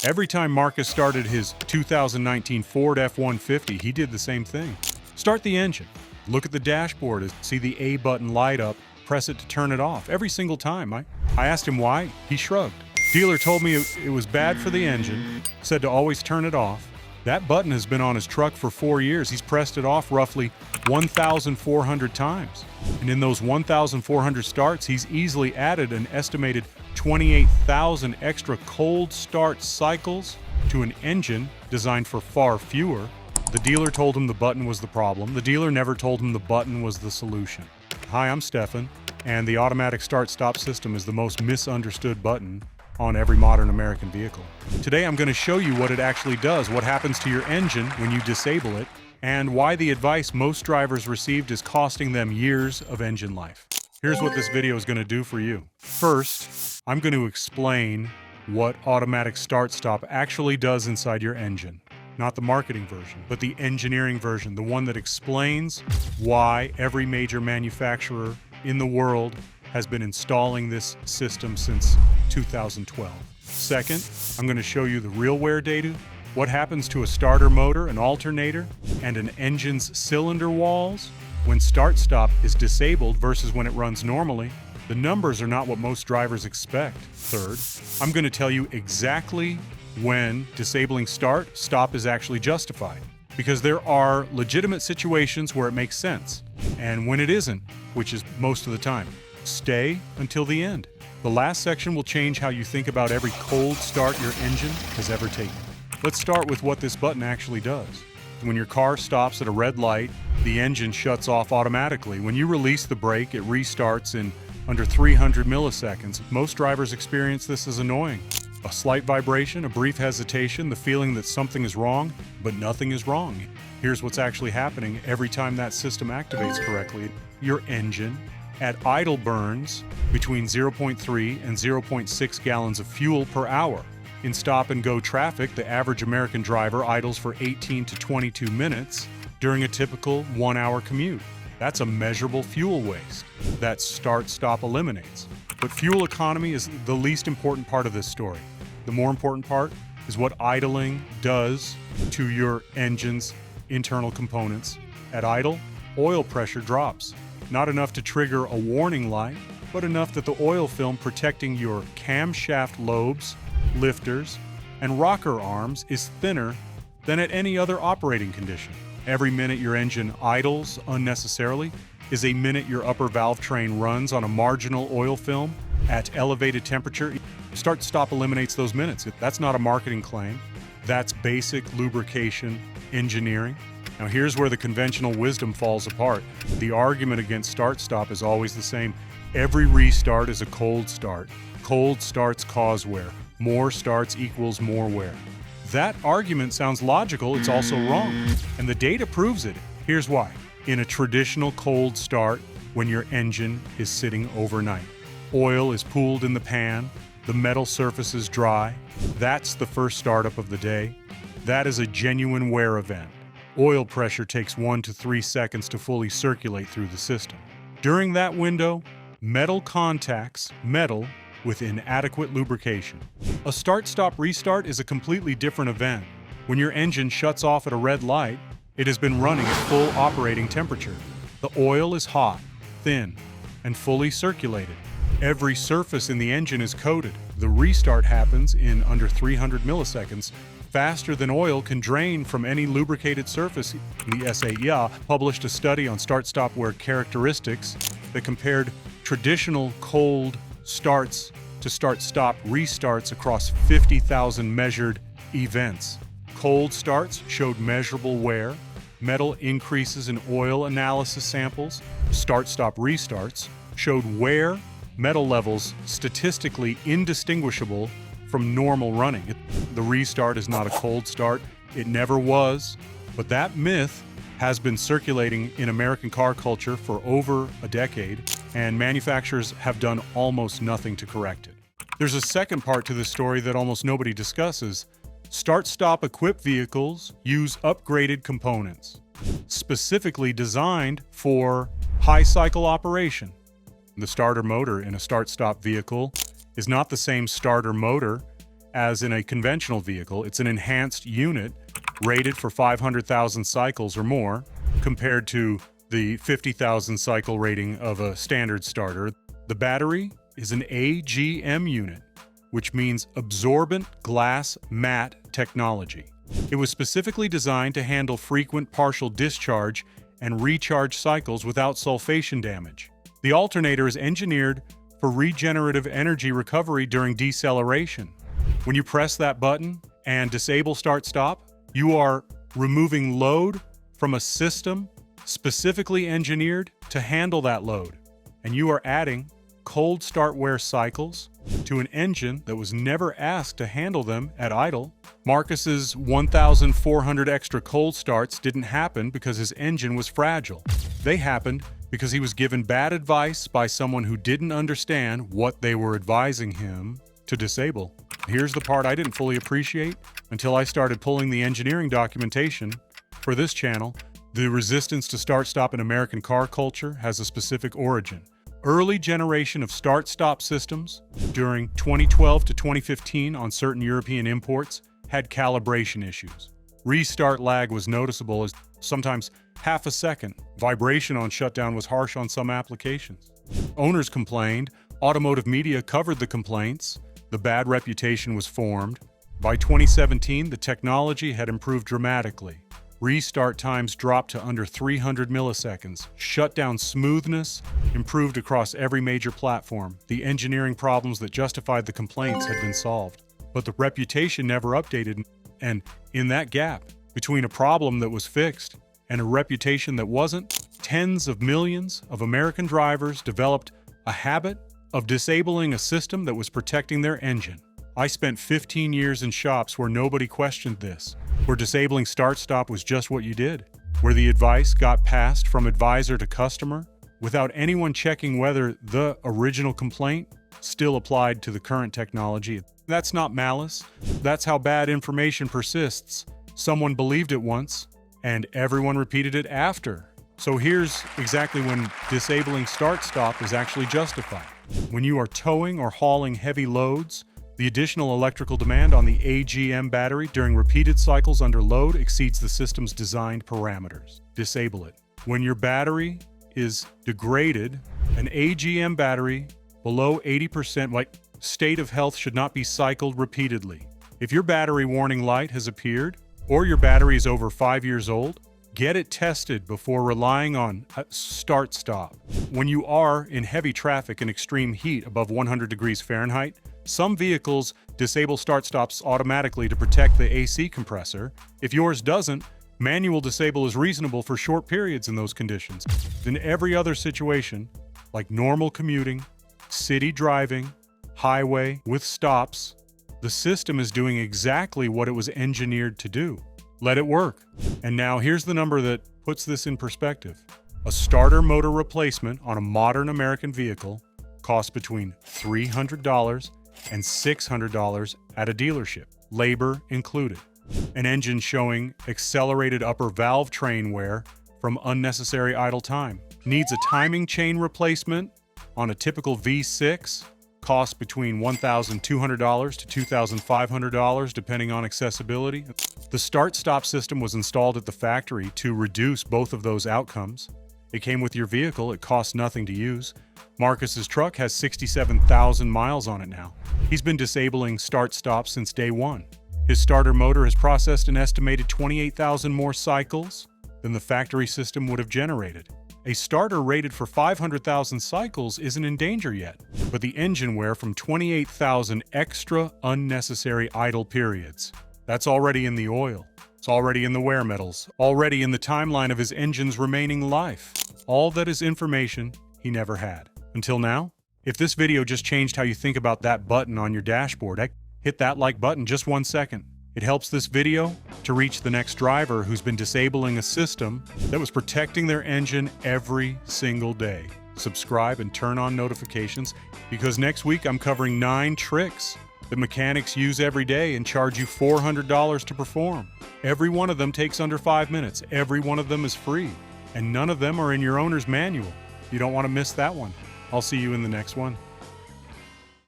Every time Marcus started his 2019 Ford F-150, he did the same thing. Start the engine. Look at the dashboard and see the A button light up. Press it to turn it off. Every single time. I asked him why. He shrugged. Dealer told me it was bad for the engine, said to always turn it off. That button has been on his truck for 4 years. He's pressed it off roughly 1,400 times. And in those 1,400 starts, he's easily added an estimated 28,000 extra cold start cycles to an engine designed for far fewer. The dealer told him the button was the problem. The dealer never told him the button was the solution. Hi, I'm Stefan, and the automatic start-stop system is the most misunderstood button on every modern American vehicle. Today I'm going to show you what it actually does, what happens to your engine when you disable it, and why the advice most drivers received is costing them years of engine life. Here's what this video is going to do for you. First, I'm going to explain what automatic start-stop actually does inside your engine. Not the marketing version, but the engineering version, the one that explains why every major manufacturer in the world has been installing this system since 2012. Second, I'm going to show you the real wear data, what happens to a starter motor, an alternator, and an engine's cylinder walls when start-stop is disabled versus when it runs normally. The numbers are not what most drivers expect. Third, I'm going to tell you exactly when disabling start-stop is actually justified, because there are legitimate situations where it makes sense, and when it isn't, which is most of the time. Stay until the end. The last section will change how you think about every cold start your engine has ever taken. Let's start with what this button actually does. When your car stops at a red light, the engine shuts off automatically. When you release the brake, it restarts in under 300 milliseconds. Most drivers experience this as annoying. A slight vibration, a brief hesitation, the feeling that something is wrong, but nothing is wrong. Here's what's actually happening every time that system activates correctly. Your engine at idle burns between 0.3 and 0.6 gallons of fuel per hour. In stop-and-go traffic, the average American driver idles for 18 to 22 minutes during a typical 1-hour commute. That's a measurable fuel waste that start-stop eliminates. But fuel economy is the least important part of this story. The more important part is what idling does to your engine's internal components. At idle, oil pressure drops. Not enough to trigger a warning light, but enough that the oil film protecting your camshaft lobes, lifters, and rocker arms is thinner than at any other operating condition. Every minute your engine idles unnecessarily is a minute your upper valve train runs on a marginal oil film at elevated temperature. Start-stop eliminates those minutes. That's not a marketing claim. That's basic lubrication engineering. Now here's where the conventional wisdom falls apart. The argument against start-stop is always the same. Every restart is a cold start. Cold starts cause wear. More starts equals more wear. That argument sounds logical, it's also wrong. And the data proves it. Here's why. In a traditional cold start, when your engine is sitting overnight, oil is pooled in the pan, the metal surface is dry. That's the first startup of the day. That is a genuine wear event. Oil pressure takes 1 to 3 seconds to fully circulate through the system. During that window, metal contacts metal with inadequate lubrication. A start-stop restart is a completely different event. When your engine shuts off at a red light, it has been running at full operating temperature. The oil is hot, thin, and fully circulated. Every surface in the engine is coated. The restart happens in under 300 milliseconds, faster than oil can drain from any lubricated surface. The SAE published a study on start-stop wear characteristics that compared traditional cold starts to start-stop restarts across 50,000 measured events. Cold starts showed measurable wear, metal increases in oil analysis samples. Start-stop restarts showed wear, metal levels statistically indistinguishable from normal running. The restart is not a cold start. It never was. But that myth has been circulating in American car culture for over a decade, and manufacturers have done almost nothing to correct it. There's a second part to this story that almost nobody discusses. Start-stop equipped vehicles use upgraded components, specifically designed for high cycle operation. The starter motor in a start-stop vehicle is not the same starter motor as in a conventional vehicle. It's an enhanced unit rated for 500,000 cycles or more compared to the 50,000 cycle rating of a standard starter. The battery is an AGM unit, which means absorbent glass mat technology. It was specifically designed to handle frequent partial discharge and recharge cycles without sulfation damage. The alternator is engineered for regenerative energy recovery during deceleration. When you press that button and disable start-stop, you are removing load from a system specifically engineered to handle that load, and you are adding cold start wear cycles to an engine that was never asked to handle them at idle. Marcus's 1,400 extra cold starts didn't happen because his engine was fragile. They happened because he was given bad advice by someone who didn't understand what they were advising him to disable. Here's the part I didn't fully appreciate until I started pulling the engineering documentation for this channel. The resistance to start-stop in American car culture has a specific origin. Early generation of start-stop systems during 2012 to 2015 on certain European imports had calibration issues. Restart lag was noticeable as sometimes half a second. Vibration on shutdown was harsh on some applications. Owners complained, automotive media covered the complaints, the bad reputation was formed. By 2017, the technology had improved dramatically. Restart times dropped to under 300 milliseconds. Shutdown smoothness improved across every major platform. The engineering problems that justified the complaints had been solved. But the reputation never updated, and in that gap between a problem that was fixed and a reputation that wasn't, tens of millions of American drivers developed a habit of disabling a system that was protecting their engine. I spent 15 years in shops where nobody questioned this, where disabling start-stop was just what you did, where the advice got passed from advisor to customer without anyone checking whether the original complaint still applied to the current technology. That's not malice. That's how bad information persists. Someone believed it once, and everyone repeated it after. So here's exactly when disabling start-stop is actually justified. When you are towing or hauling heavy loads, the additional electrical demand on the AGM battery during repeated cycles under load exceeds the system's designed parameters. Disable it. When your battery is degraded, an AGM battery below 80% state of health should not be cycled repeatedly. If your battery warning light has appeared, or your battery is over 5 years old, get it tested before relying on start-stop. When you are in heavy traffic and extreme heat above 100 degrees Fahrenheit, some vehicles disable start-stops automatically to protect the AC compressor. If yours doesn't, manual disable is reasonable for short periods in those conditions. In every other situation, like normal commuting, city driving, highway with stops, the system is doing exactly what it was engineered to do. Let it work. And now here's the number that puts this in perspective. A starter motor replacement on a modern American vehicle costs between $300 and $600 at a dealership, labor included. An engine showing accelerated upper valvetrain wear from unnecessary idle time. Needs a timing chain replacement on a typical V6, costs between $1,200 to $2,500 depending on accessibility. The start-stop system was installed at the factory to reduce both of those outcomes. It came with your vehicle, it costs nothing to use. Marcus's truck has 67,000 miles on it now. He's been disabling start-stop since day one. His starter motor has processed an estimated 28,000 more cycles than the factory system would have generated. A starter rated for 500,000 cycles isn't in danger yet, but the engine wear from 28,000 extra unnecessary idle periods. That's already in the oil. It's already in the wear metals, already in the timeline of his engine's remaining life. All that is information he never had. Until now, if this video just changed how you think about that button on your dashboard, hit that like button just 1 second. It helps this video to reach the next driver who's been disabling a system that was protecting their engine every single day. Subscribe and turn on notifications because next week I'm covering 9 tricks that mechanics use every day and charge you $400 to perform. Every one of them takes under 5 minutes. Every one of them is free, and none of them are in your owner's manual. You don't want to miss that one. I'll see you in the next one.